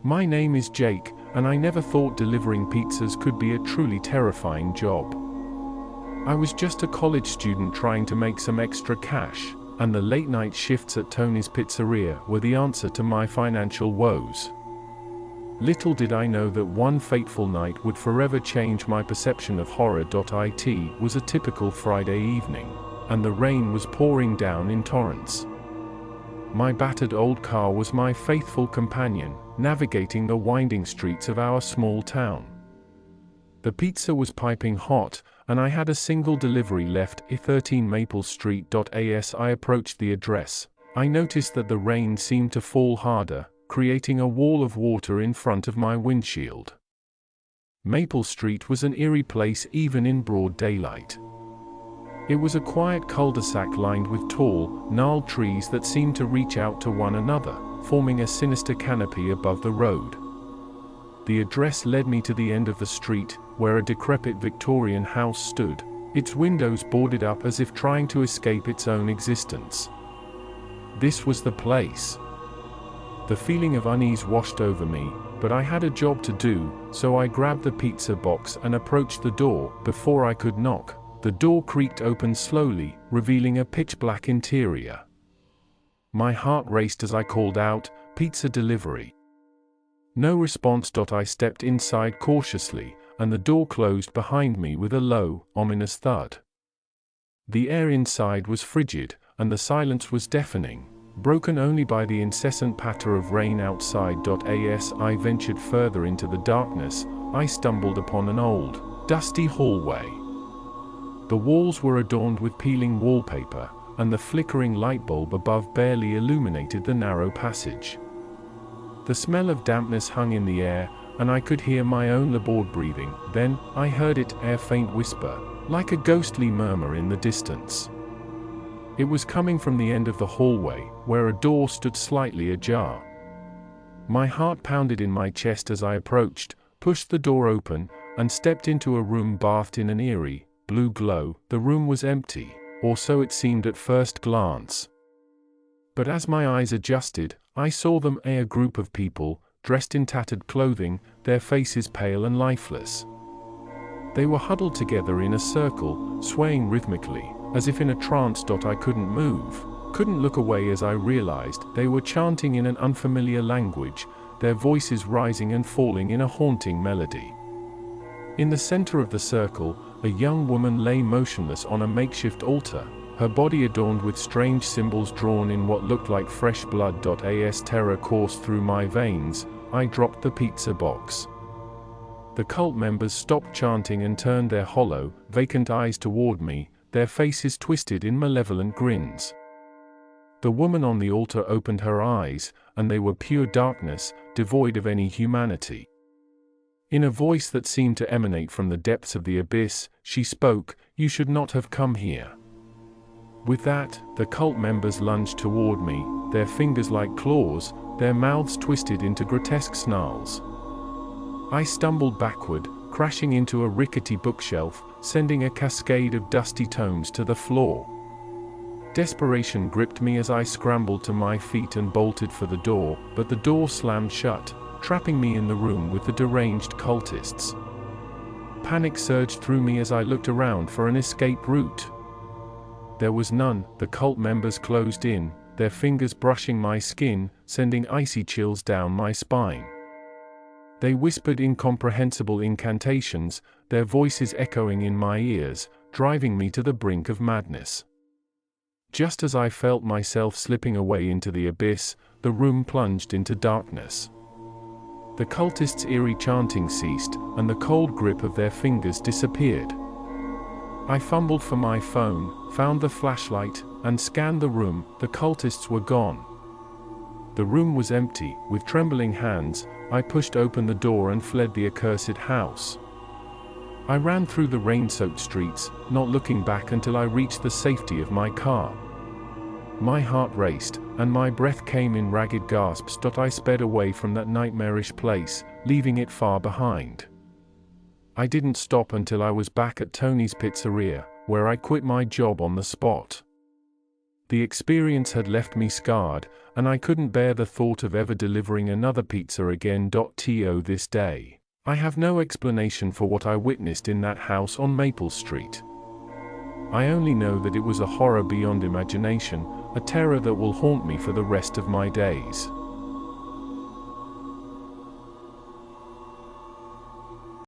My name is Jake, and I never thought delivering pizzas could be a truly terrifying job. I was just a college student trying to make some extra cash, and the late-night shifts at Tony's Pizzeria were the answer to my financial woes. Little did I know that one fateful night would forever change my perception of horror. It was a typical Friday evening, and the rain was pouring down in torrents. My battered old car was my faithful companion, navigating the winding streets of our small town. The pizza was piping hot, and I had a single delivery left, 13 Maple Street. As I approached the address, I noticed that the rain seemed to fall harder, creating a wall of water in front of my windshield. Maple Street was an eerie place even in broad daylight. It was a quiet cul-de-sac lined with tall, gnarled trees that seemed to reach out to one another, forming a sinister canopy above the road. The address led me to the end of the street, where a decrepit Victorian house stood, its windows boarded up as if trying to escape its own existence. This was the place. The feeling of unease washed over me, but I had a job to do, so I grabbed the pizza box and approached the door. Before I could knock, the door creaked open slowly, revealing a pitch-black interior. My heart raced as I called out, "Pizza delivery." No response. I stepped inside cautiously, and the door closed behind me with a low, ominous thud. The air inside was frigid, and the silence was deafening, broken only by the incessant patter of rain outside. As I ventured further into the darkness, I stumbled upon an old, dusty hallway. The walls were adorned with peeling wallpaper, and the flickering light bulb above barely illuminated the narrow passage. The smell of dampness hung in the air, and I could hear my own labored breathing. Then, I heard it, a faint whisper, like a ghostly murmur in the distance. It was coming from the end of the hallway, where a door stood slightly ajar. My heart pounded in my chest as I approached, pushed the door open, and stepped into a room bathed in an eerie, blue glow. The room was empty, or so it seemed at first glance. But as my eyes adjusted, I saw them, a group of people, dressed in tattered clothing, their faces pale and lifeless. They were huddled together in a circle, swaying rhythmically, as if in a trance. I couldn't move, couldn't look away as I realized they were chanting in an unfamiliar language, their voices rising and falling in a haunting melody. In the center of the circle, a young woman lay motionless on a makeshift altar, her body adorned with strange symbols drawn in what looked like fresh blood. As terror coursed through my veins, I dropped the pizza box. The cult members stopped chanting and turned their hollow, vacant eyes toward me, their faces twisted in malevolent grins. The woman on the altar opened her eyes, and they were pure darkness, devoid of any humanity. In a voice that seemed to emanate from the depths of the abyss, she spoke, "You should not have come here." With that, the cult members lunged toward me, their fingers like claws, their mouths twisted into grotesque snarls. I stumbled backward, crashing into a rickety bookshelf, sending a cascade of dusty tomes to the floor. Desperation gripped me as I scrambled to my feet and bolted for the door, but the door slammed shut, trapping me in the room with the deranged cultists. Panic surged through me as I looked around for an escape route. There was none. The cult members closed in, their fingers brushing my skin, sending icy chills down my spine. They whispered incomprehensible incantations, their voices echoing in my ears, driving me to the brink of madness. Just as I felt myself slipping away into the abyss, the room plunged into darkness. The cultists' eerie chanting ceased, and the cold grip of their fingers disappeared. I fumbled for my phone, found the flashlight, and scanned the room. The cultists were gone. The room was empty. With trembling hands, I pushed open the door and fled the accursed house. I ran through the rain-soaked streets, not looking back until I reached the safety of my car. My heart raced, and my breath came in ragged gasps. I sped away from that nightmarish place, leaving it far behind. I didn't stop until I was back at Tony's Pizzeria, where I quit my job on the spot. The experience had left me scarred, and I couldn't bear the thought of ever delivering another pizza again. To this day, I have no explanation for what I witnessed in that house on Maple Street. I only know that it was a horror beyond imagination, a terror that will haunt me for the rest of my days.